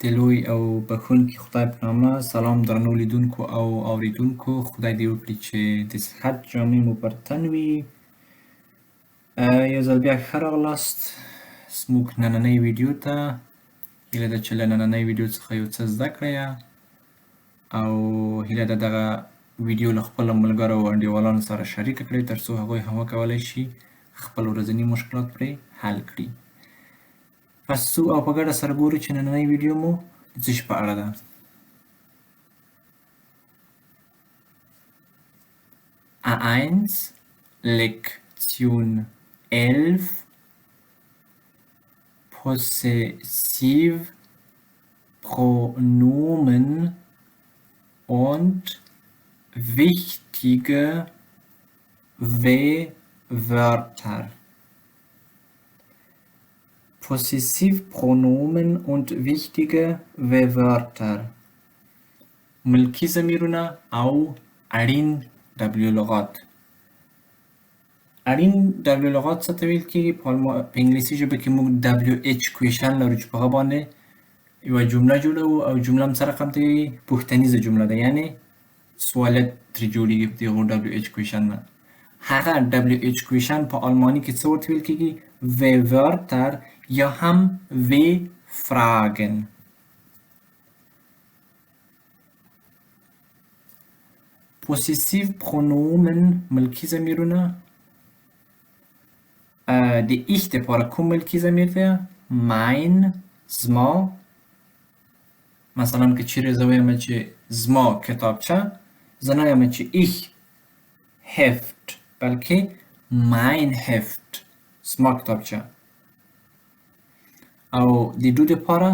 د لوی او بښونکي خدای په نامه سلام درنو لیدونکو او اوریدونکو. خدای دې وکړي چې د صحت جامې مو پر تن وي. یو ځل بیا ښه راغلاست زموږ نننۍ ویډیو ته. هیله ده چې له نننۍ ویډیو څخه یو څه زده کړئ او هیله ده دغه ویډیو له خپلو ملګرو او انډیوالانو سره شریکه کړئ تر څو هغوی هم وکولی شي خپل ورځني مشکلات پرې حل کړي. پس ځو او په ګډه سره ګورو چې نننۍ ویډیو مو د څه شي په اړه ده. A1 Lektion 11 Possessivpronomen und wichtige W-Wörter. Possessivpronomen und wichtige W-Wörter. ملکي ضمیرونه او اړین W لغات. اړین W لغات څه ته ویل کېږي؟ په انګلیسي ژبه کې موږ WH کویشن لرو چې په هغه باندې یوه جمله جوړوو او جمله هم سره رقم ته پوښتنیزه جمله ده، یعنې سوالت ترې جوړېږي د هغو WH کویشن نه. هغه WH کویشن په آلماني کې څه ورته ویل کېږي؟ W-Wörter یا هم W-Fragen. Possessivpronomen ملکي ضمیرونه د ich دپاره کوم ملکي ضمیر دی؟ mein، زما. مثلا که چیرې زه ویم چې زما کتابچه، زه نه یم چې ich heft بلکې mein heft، زما کتابچه. او د دو دپاره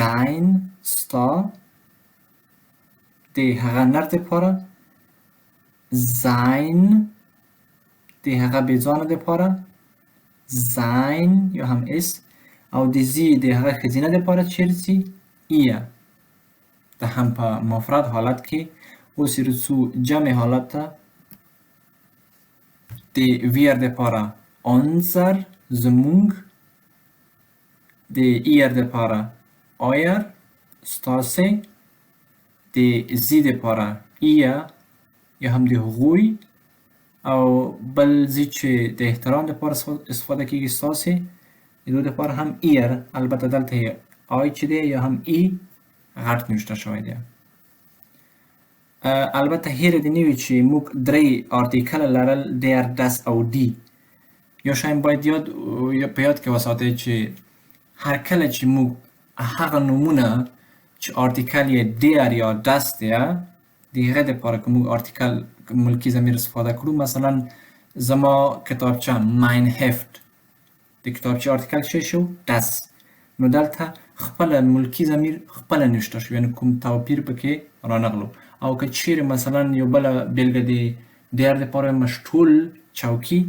dein، ستا. د هغه نر دپاره sein، د هغه بېځانه دپاره sein یا هم اس. او د زی د هغه ښځینه دپاره چیرې ځي؟ ihr. دا هم په مفرد حالت کې. اوس یې رسو جمع حالت ته. د wir دپاره unser، زموږ. د ihr دپاره euer، ستاسې. د زی دپاره ihr یا هم د هغوی. او بل زی چې د احترام دپاره استفاده کېږي ستاسې، د دو دپاره هم ihr. البته دلته یې آی چې دی یا هم ای غټ نوشته شوی دی. البته هیره دې نه وي چې موږ درې آرتیکله لرل der، das او دی. یو شی باید په یاد کې وساتئ چې هر کله چې موږ هغه نومونه چې آرتیکل یې der یا das دی د هغه دپاره که موږ آرتیکل ملکي ضمیر استفاده کړو، مثلا زما کتابچه mein heft، د کتابچې آرتیکل څه شو؟ das. نو دلته خپله ملکي ضمیر خپله نوشته شو، یعنې کوم توپیر پکې رانغلو. او که چیرې مثلا یو بله بېلګه د der دپاره ویمه Stuhl، څوکۍ.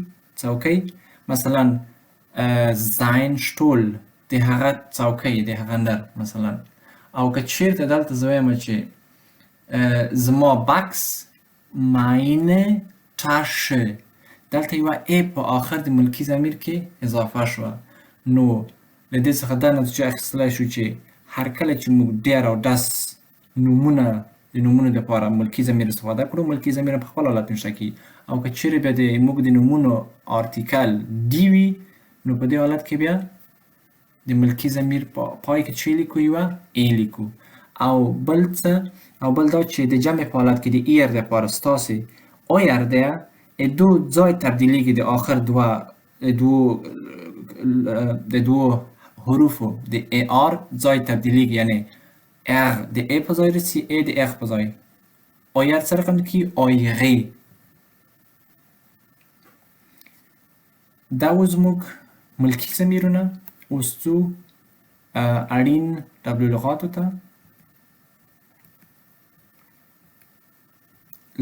مثلا sein Stuhl، د هغه څوکۍ، د هغه نر مثلا. او که چیرته دلته زه ویمه چې زما بکس meine Tasche، دلته یوه ای په آخر د ملکي ضمیر کې اضافه شوه. نو له دې څخه دا نتیجه اخیستلی شو چې هر کله چې موږ der او das نومونه د نومونو دپاره ملکي ضمیر استفاده کړو، ملکي ضمیر په خپل حالت نوشته کېږي. او که چیرې بیا د موږ د نومونو آرتیکل دی وي، نو په دې حالت کې بیا د ملکي ضمیر په پای کې چې لیکو؟ یوه ای لیکو. او بل دا چې د جمع په حالت کې د ihr دپاره ستاسې euer دی، دو ځای تبدیلیږي د آخر د دوو حروفو د ar ځای تبدیلیږي، یعنې r د ای په ځای رسي، ای د اخ په ځای. euer څه رقم کېږي؟ eure. دا و زموږ ملکي ضمیرونه. اوس ځو اړین W لغاتو ته.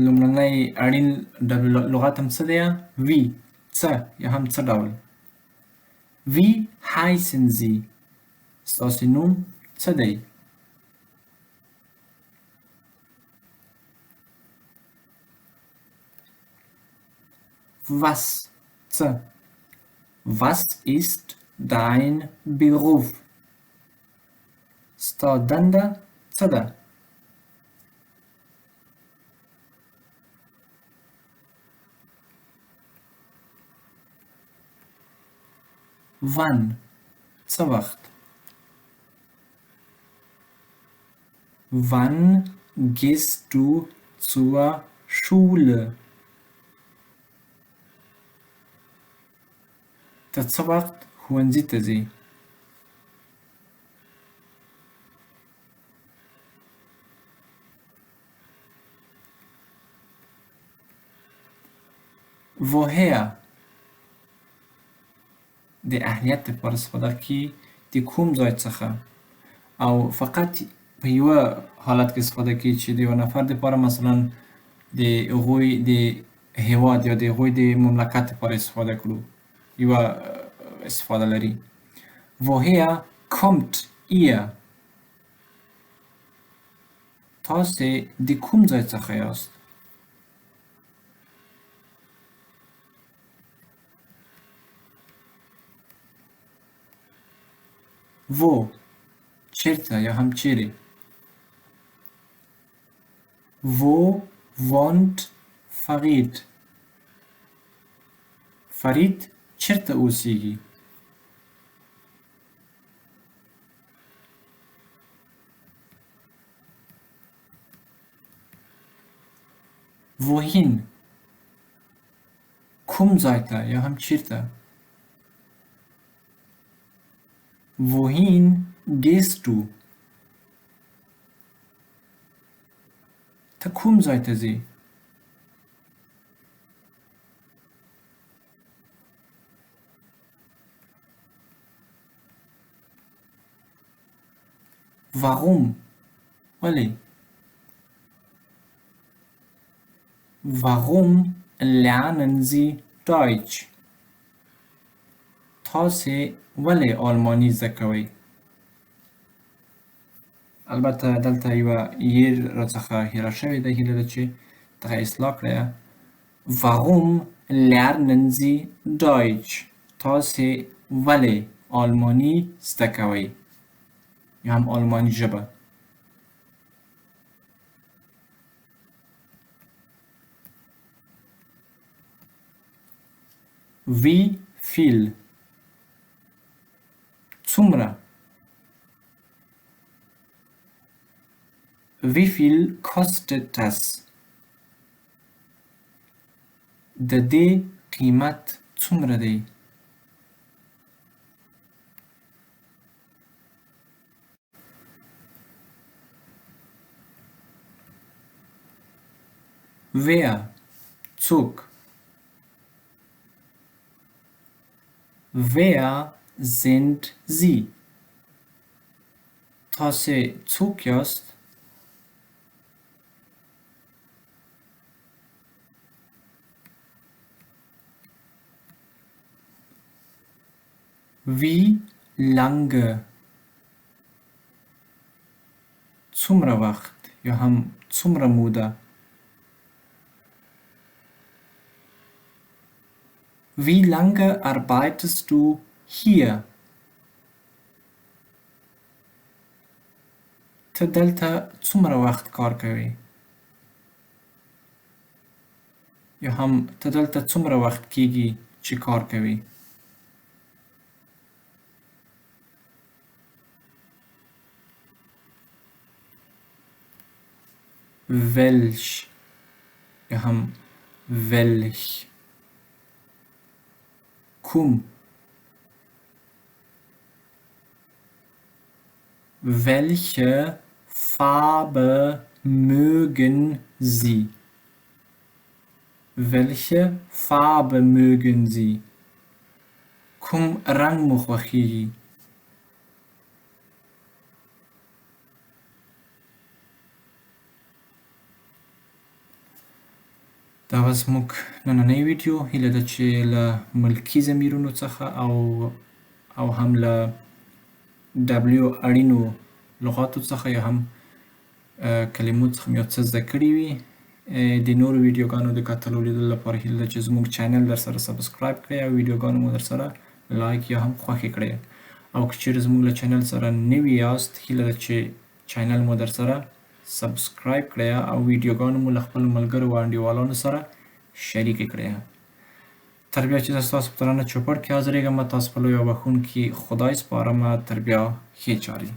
لومړنی اړین W لغات هم څه دی؟ wie، څه یا هم څه ډول. wie heißen Sie، ستاسې نوم څه دی؟ was، څه. Was ist dein Beruf؟ ستا دنده څه ده؟ wann څه وخت؟ wann gehst du zur Schule؟ ته څه وخت ښوونځي ته ځې؟ woher د اهلیت لپاره استفاده کیږي د کوم ځای څخه او فقط په یوه حالت کې استفاده کیږي چې د یو نفر لپاره مثلا د هغوی د هیواد یا د هغوی د مملکت لپاره استفاده کړو یوه استفاده لري woher kommt ihr تاسې د کوم ځای څخه یاست؟ wo چرته یا هم چیرې wo wohnt فرید فرید چرته اوسیږي؟ wohin کوم ځای ته یا هم چیرته wohin gehst du ته کوم ځای ته ځې؟ warum ولې warum lernen Sie Deutsch تاسې ولې آلماني زده کوئ؟ البته دلته یوه یر راڅخه هیره شوې ده هیله ده چې دغه اصلاح کړی warum lernen Sie Deutsch تاسې ولې آلماني زده کوئ یا هم آلماني ژبه wie viel څومره wie viel kostet das د دې قیمت څومره دی wer څوک wer sind Sie تاسې څوک یاست wie lange څومره وخت یا هم څومره موده wie lange arbeitest du hier ته دلته څومره وخت کار کوې یا هم ته دلته څومره وخت کیږي چې کار کوې welch یا هم welch کوم welche Farbe mögen Sie welche Farbe mögen Sie کوم رنگ مو خوښیږي دا و زموږ نننی ویډیو هیله ده چې له ملکي ضمیرونو څخه او هم له W اړینو لغاتو څخه یا هم کلمو څخه مې یو څه زده کړي وي د نورو ویډیوګانو د کتلو لیدلو لپاره هیله ده چې زموږ چینل در سره سبسکرایب کړئ او ویډیوګانو مو در سره لایک یا هم خوښې کړئ او که چیرې زموږ له چینل سره نوي یاست هیله ده چې چینل مو در سره سبسکرایب کړئ او ویډیوګانو مو له خپلو ملګرو او انډیوالانو سره شریکې کړئ. تر بیا چې زه ستاسو په درانه چوپړ کې حاضرېږم تاسو په لوی او بښونکي خدای سپارم. تر بیا ښې چارې.